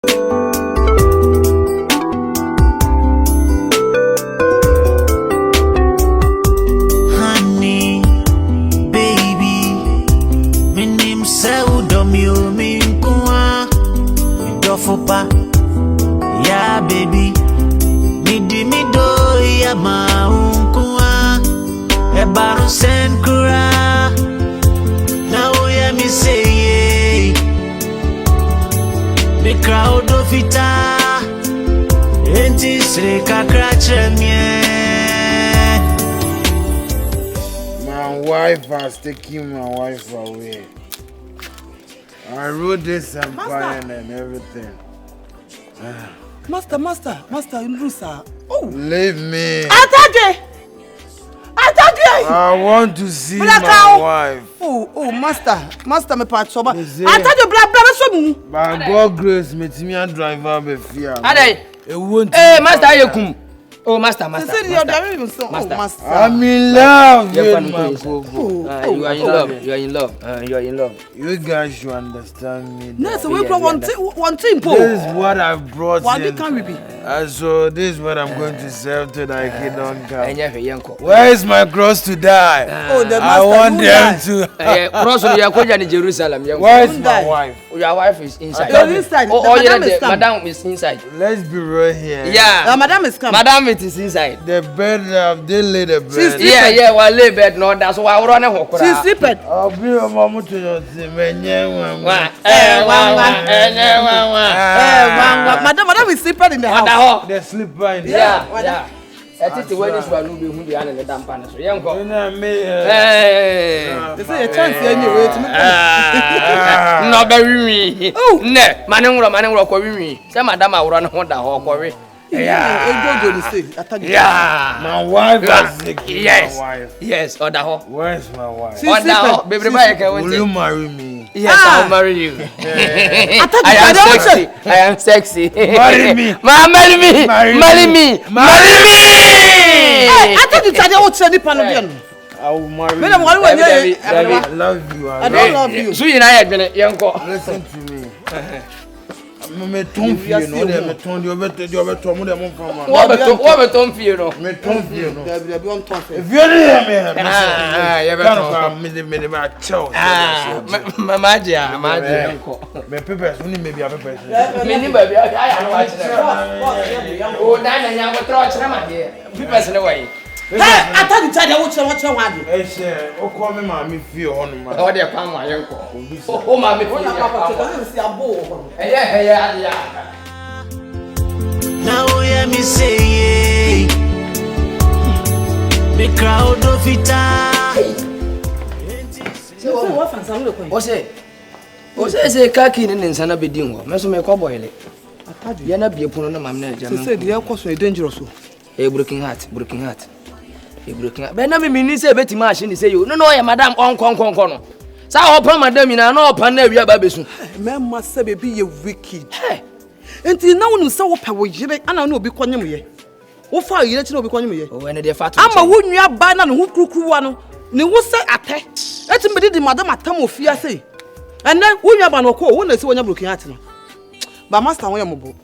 Yeah, baby. Me do ya maunkuwa. Ebaro sen kura. Now ya me say the crowd of ita. Enti sre kakra chemye. My wife has taken my wife away. I wrote this empire and everything. Master, Louisa. Oh, Leave me. Atadwe. I want to see my wife. Oh, master, me part soba. Atadwe bla so mu. By God grace, me driver be fear. Adai. Master Ayekum. Oh, master. Master. I'm in love. You are in love. You guys should understand me. No, so we one team. This is what I've brought Why in. can't we be? So this is what I'm going to serve to the kid on come. Where is my cross to die? Oh, the master. I want them to. Cross on your Jerusalem. Where is my wife? Your wife is inside. You're inside. Madam is inside. Let's be right here. Yeah. Madam is coming. Madam it is inside. The bed, they lay the bed. Yeah, well, lay bed. No, that's why I run a She's sleeping. I'll be a mama to your team. Madam is sleeping in the house. They sleep by in the Yeah. I think the way this one will be who they are in the damn pan. So, young girl. Hey. They say a chance anyway to me. No, bury me. Oh, no, Manangro, quarry me. Some madam, I run on the whole quarry. Yeah, my wife is sick. Yes, my wife. Yes, or the whole. Where's my wife? Baby, will you marry me? Yes, I'll marry you. I am sexy. Marry me. Marry me. I thought you said I would send the panel. I will marry you. I love you. I don't love you. So you know I have been a young girl. Listen to me. Me ton fie no de me ton de obeto mo de mo fa ma. What be ton fie no? Me ton fie no. There be on top. If you dey me. You be ton. Me ma chow. Mama dia nko. Me pepes, we need maybe a pepes. Me ni baby, I am watching. Oh, Daina nya go throw chira ma dia. Pepes ne way. Hey, I thought you said I would watch your one. Eh, say, o ko me ma me fie ho no ma. O de kwa ma yenko. O ma me fie. Yeah. Now hear me say the crowd of ita. So what fans am look. O say kaki ne nsana bedin ho. Me so me ko boyle. Atadwe. Ya na bie pono na mam na jam. Say the cause so dangerous. Broken heart. But na me ni say beti machine say you. No ya madam on no. Sa opa madam ina na opa na awia ba besu. Me ma say baby you wicked. Enti na wonu say wo pa wo yire ana na obi kwanyem ye. Wo fa yire ti na obi kwanyem ye. Oh ene de fatu. Ama wo nua ba na no hu kurukuruwa no. Ne wo say ate. Eti me di madam atam ofia say. Ene wo nua ba no ko wo na si wonya broken heart no. Ba master wo yambo.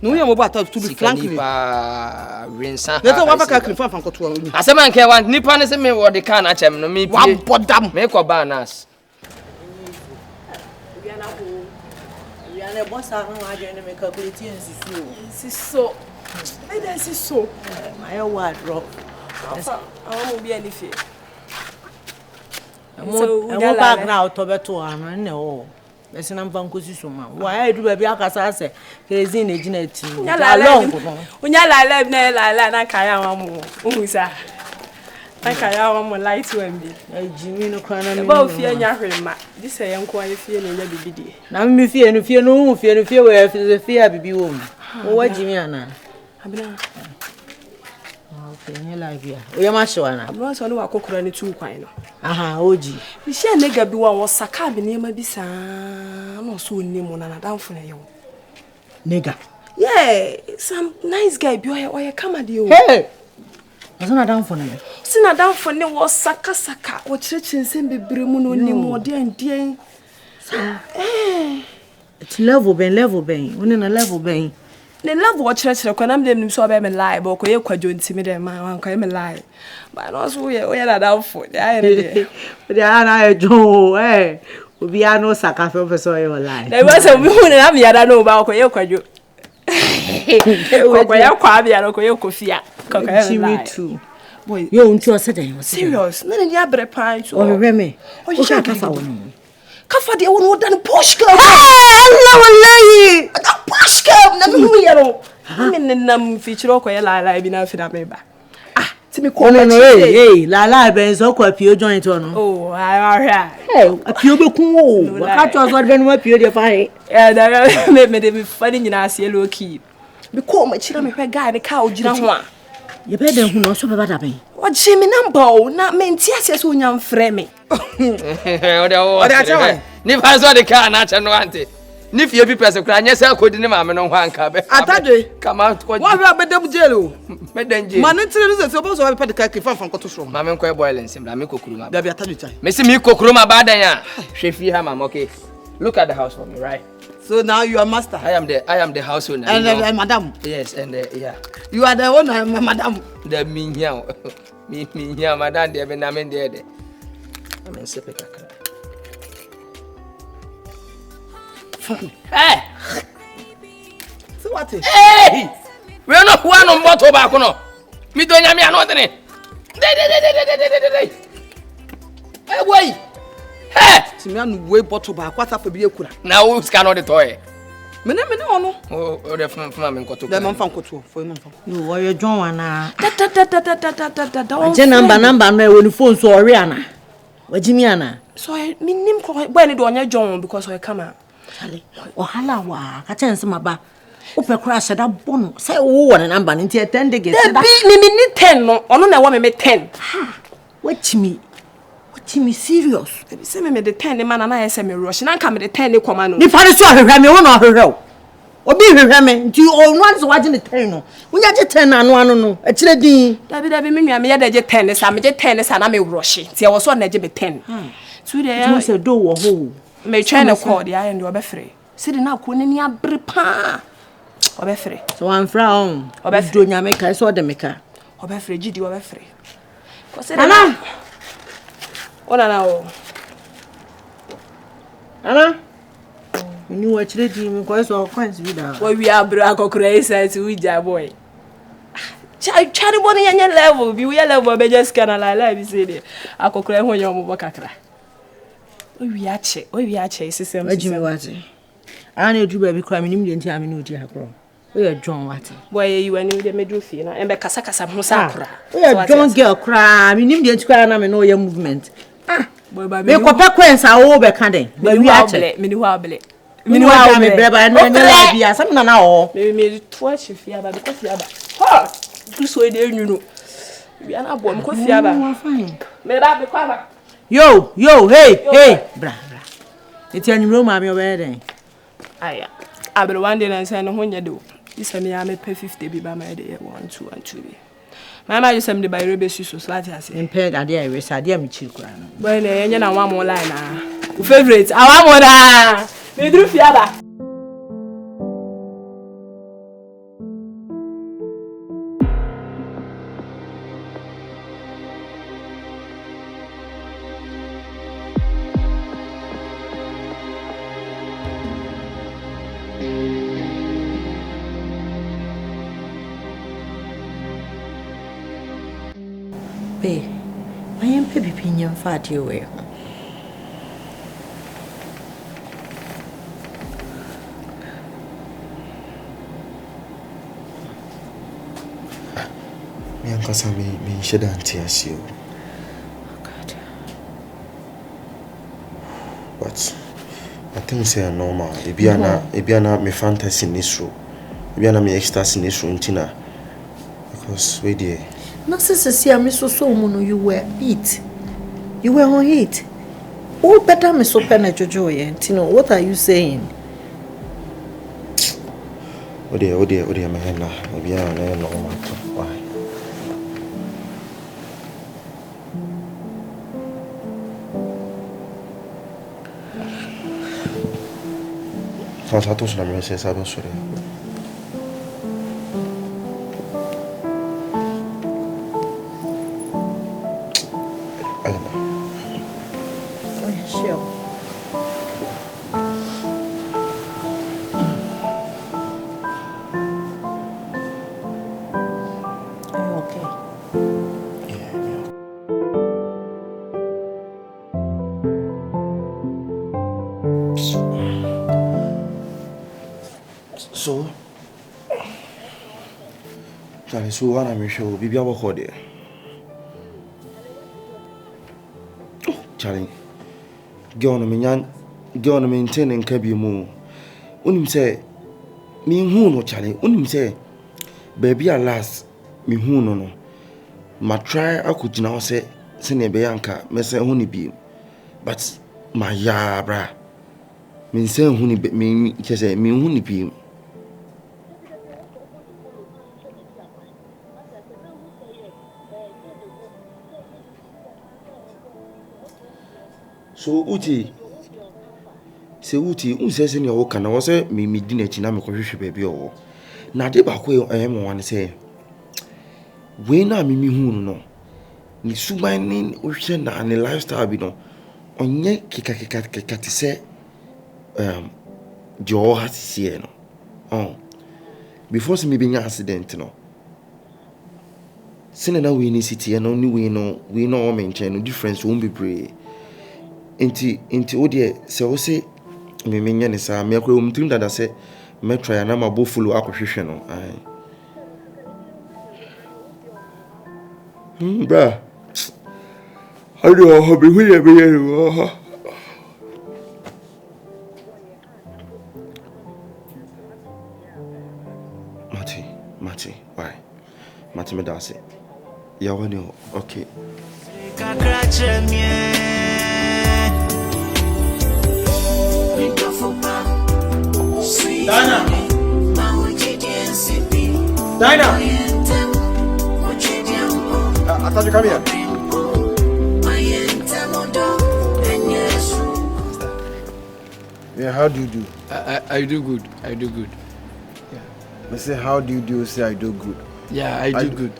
No we am about to be frankly. Nipa rinsa. Let us waba ka cliff fan koto. Asema nke wan nipa ne se me wo de kan achem no me pie. Wa bodam. Me ko ba nas. We are na ho. We are na boss are no adwe ne me calculate nsisi o. Nsiso. Me dey nsiso. My word drop. I won't be any fear. So we are back now to beto an ne o. Bese na mfa nkosi so ma. Wa edu ba bi akasa ase crazy na ejina ti. Unya la na kaya wa mu. Uhusa. Na kaya wa mu light one bi. Ejimi no kwa na me. Ba ofie nya hwema. Dis ye nko an fie na nya bibidi. Na me fie no fie we fie bibi wo mu. Wo wajimi ana. Abena. Okay, like ya. Oya ma show ana. Abena so no akokora ni tu kwan no. Aha, oji. Bi she nega bi wa wo saka bi nema bi saa. No so onimu na damfo na ye wo. Nega. Yeah, some nice guy bi oya kama de o. Hey. Aso na damfo na me. Si na damfo ne wo saka wo kirekinsem bebre mu no onimu ode andien. It's level ben. When in a level ben. The level watch church when I'm them so be me lie, but koye kwadwo ntimi dem man koye me lie. But also we are doubtful. But they are na Joe, Obi a no saka fe so your lie. There was a woman na me ada no ba koye kwadwo. Koye kwa bia no koye kofia. Koye me too. Boy, you unto Asserting. Serious. Na ni abre pan so. Oh, Remy. Oh, you shaka fa won. Kafa de won wodan push club. Allah wallahi. Da push club na me hu yero. Me nenam feature koye lie bi na fi na me ba. Ti me ko no hey la ben so kwa pio joint no. Oh, alright. Hey, pio be kun o. Waka to so ben ma pio de fa he. Yeah, me de me fani nyina ase low key. Me ko ma chira me hwe guy ne ka ogira ho a. Ye be den hu no so be bada ben. O ji me number o na me nti ase so nya mfrɛ me. O de acha. Ni fa so de ka na acha no ante. Ni fie bi pese kura anya se akodi ni maame no ho anka be. Atadwe. Kama ko. Wa hwe abedam jail o. Medan jail. Man ntire no se obo so wa pede ka ke fan koto so. Maame ko e boil nsem la me kokuruma. Da bi Atadwe chai. Me si me kokuruma ba dan a. Hwe fie ha mama, okay. Look at the house for me, right? So now you are master. I am the house owner. And madam. Yes, and yeah. You are the owner, madam. The minya. Me madam de be na me de. I'm sepe kakra. Hey! So what is? Hey! We no one on bottle back no. Me do nya me another. Hey boy. Hey! Timi anu we bottle ba kwata fa bi ekura. Na who scan all the toy? Me ono. Oh, the from me nkoto. The man fan koto for man fan. You warrior John wana. Da. Je number no e woni phone so ori ana. Wajimi ana. So me nim ko boy ne do onya John because o come. Chale. Ohala wa ka chense maba. Ope kura sheda bono. Say wo wona number nti 10 days. Da bi me ni 10 no. Ono na wa me 10. Ha. Wachimi serious. Baby say me the 10 man na say me rush. Na ka me the 10 ne koma no. Ni fare so ahwehwe me wo na ahwehwe. Obi hwehwe me nti onu an so waje ne 10 no. Wonya je 10 na anu no. Akire din. Dabi me nua me ya da je 10 ne sa me je 10 ne sa na me rush. Ti e wo so na je be 10. So dey You say do wo ho. Me try na call dey and obe free. See the na ko ne ni abre pa. Obe free. So one fra on. Obe do nya me kai so de me ka. Obe free gidi obe free. Ko say Ana. Ona na o. Ana. Ni wa chire di me ko so coins bi da. We abro akokura inside we ja boy. Chari boni yanya level bi we level be just kana la bi say dey. Akokura ho yom bo kakra. We ache system. Ajimi wate. Ana edu ba bi kra me nim de nti ame no di akro. We are John wate. Boy you ani de medru fie na embe kasa ho sa akra. We are John girl kra me nim de nti kra na me no ye movement. Boy ba me ko pe coins a wo be ka den. Ba wi ache. Me ni ho abele. Me ni wa me breba na la bia sam na o. Me to ache fie aba because fie aba. Ha! Tu so e de enyu no. We ana bo me ko fie aba. Me ba be kwa ba. Yo, hey, bra. Eti anyumro ma me obe den. Aya. Abere one day na say no ho nya do. This me ya me pay 50 bi ba my day 1 2 bi. Mama you say me by rebe so lati ase. Impaired ade a we say ade a me chiri kura no. Boy na yenye na wa mo line na. Your favorite. Awa mo na. Me dru fia ba. Be, I am baby pinion fat you way. Me and Kasa me shed and tears you. God. But I think say normal. Ebiana me fantasy in this room. Ebiana me ecstasy in this room, Tina. Because we there. No, sister, see, I'm so mono. You were beat. You were on heat. Oh, better me so pen joy. Tino, what are you saying? Oh dear, my hand. Ebiana normal. Why? Sasa to na me say sabe sori. Sure. Are you okay? So, Charlie, so what I'm sure Bibi about there. Charlie, go on maintain and keep you more. Unim say, me who no Charlie, unim say, baby alas, me who no. Ma try I could now say, Sene Bianca, Messa honey be. But my ya bra. Me say honey me just say me honey be. So Uti say Uti, says in your can I was a me dinner china me coffee baby or na de ba ko I am one say we na me hu no ni suban o na and lifestyle bi no onye keka ti say jo hat sie no oh before me be accident no sine na we ni city no ni we no o mention no difference won't be brave. Inti odie se o se me menye ne sa me akro mtrim dada se me try na ma bo follow akohwehwe no ai bra how do I be hu ye be ye Mati why Mati me da se ya woni okay Daina! Daina! Atadwe, come here. Yeah, how do you do? I do good. I do good. Yeah. I say, how do you do? Say, I do good. Yeah, I do good.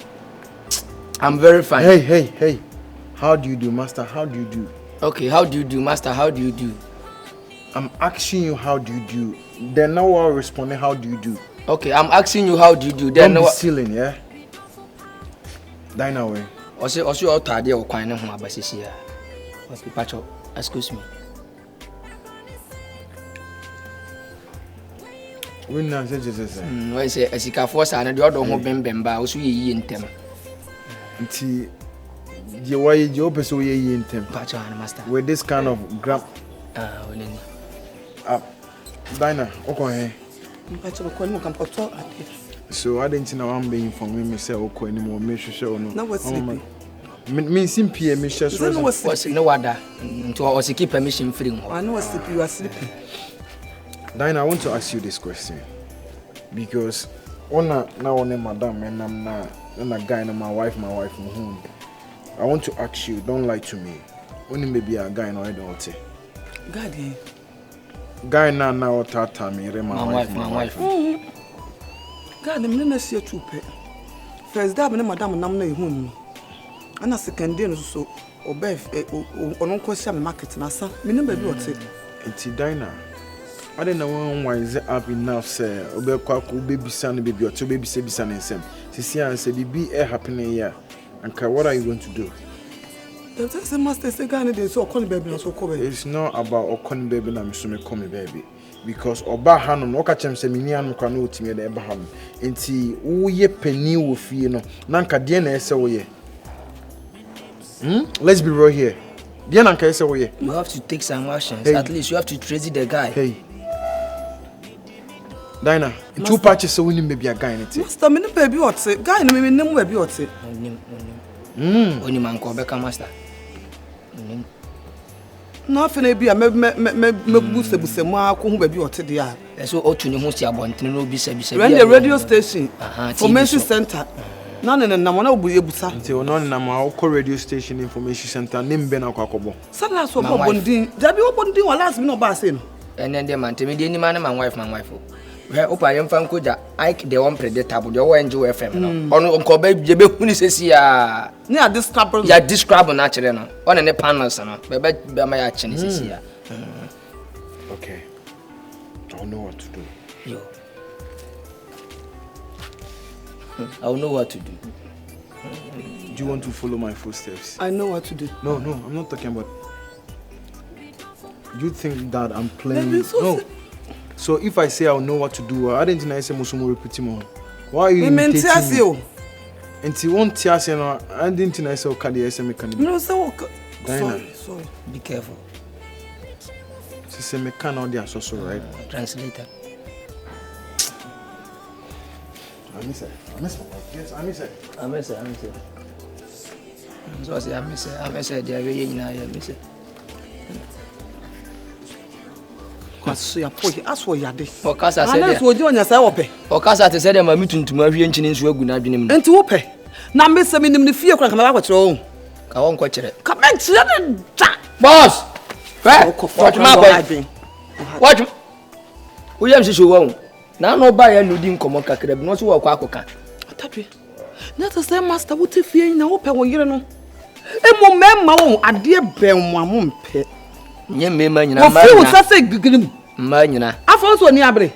I'm very fine. Hey. How do you do, master? How do you do? Okay, how do you do, master? How do you do? I'm asking you, how do you do? Then now I'll respond, how do you do? Okay, I'm asking you, how do you do? Then don't be stealing, yeah? Daina way. Also, you tidy or quite no more, excuse me. We now say just say. I say, as you can force and the other home bemba, also ye in them. Until the way you open so ye in them. Master. With this kind of grab. Daina, okay. So I didn't know I'm being from me myself okay anymore. Me sure no. Now what's sleeping? Me simply me sure. No wonder. To also keep permission free. I know what's sleeping. You are sleeping. Daina, I want to ask you this question because now madam and I'm a guy and my wife home. I want to ask you, don't lie to me. Only maybe a guy no I don't say. God, guy now tata me my wife. God, I'm not see too pet. First day, madam and I'm not home. And a second day, so obey on question market. Nasa, me never do it. It's Daina. I don't know why is it up enough, sir. Obe kwa baby son, baby or two baby son and some. See, and say, be happening here. And what are you going to do? The master say, "Gani so call baby so call baby." It's not about calling baby na me call me baby. Because oba hanu no ka chem se mini anu kwa no otimi da eba hanu. Enti wo ye pani wo fie no. Na nka de na ese wo ye. Let's be real here. De na nka ese wo ye. You have to take some actions. Hey. At least you have to trace the guy. Hey. Daina, two patches so winning baby a guy in it. Master, me no baby what say. Guy no me name baby what say. Only man call back master. No fene bia me buse mo ko hu baby what dey. So otu ni hu si abonten no bisa. When the radio station information center. Na na mo na obu ebusa. Nti o no na ma o radio station information center nim be na kwakobo. Sala so bondin. Dabi o bondin wa last me no ba say no. And then the man to me, the man, my wife. Opa yem fan koja Ike the unpredictable the one enjoy FM no on ko ba je be huni sesi ya ne describe ya describe na kire no on ne panels no be ma ya kire sesi ya Okay, I'll know what to do. Yo, I'll know what to do. Do you want to follow my footsteps? I know what to do. No, I'm not talking about. You think that I'm playing? No. So if I say I'll know what to do, I didn't know say musumo repeat more. Why are you imitating me? Until one tears, you know, I didn't know say okadi SM can. No, so Daina, sorry. Be careful. She say me can audio so right. Translator. I miss it. Yes, I miss it. I miss it. So I say I miss it. They are very I miss it. So ya poye aso ya de. Okasa say there. Na so di onya say wo pe. Okasa te say dem ma mituntum ahwie nchini nso agu na adwene mu. Enti wo pe. Na me se minim ne fie kra ka ma ba kire o. Ka won ko kire. Ka men kire ne da. Boss. What my boy? What? We am sisi wo. Na no ba ya no di nkomo kakra bi no so wo kwa akoka. Atadwe. Na to say master wo te fie na wo pe wo yire no. Emo memma wo ade be mo amompe. Nye mema nyina ma. Wo fi wo sase gigirim. Ma nyina. Afọ so ni abre.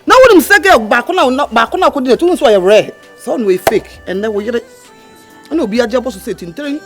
Na wonim sege ba ko na ko di to so ye rare. So no we fake and then we yire. Na obi aje boss say tintere.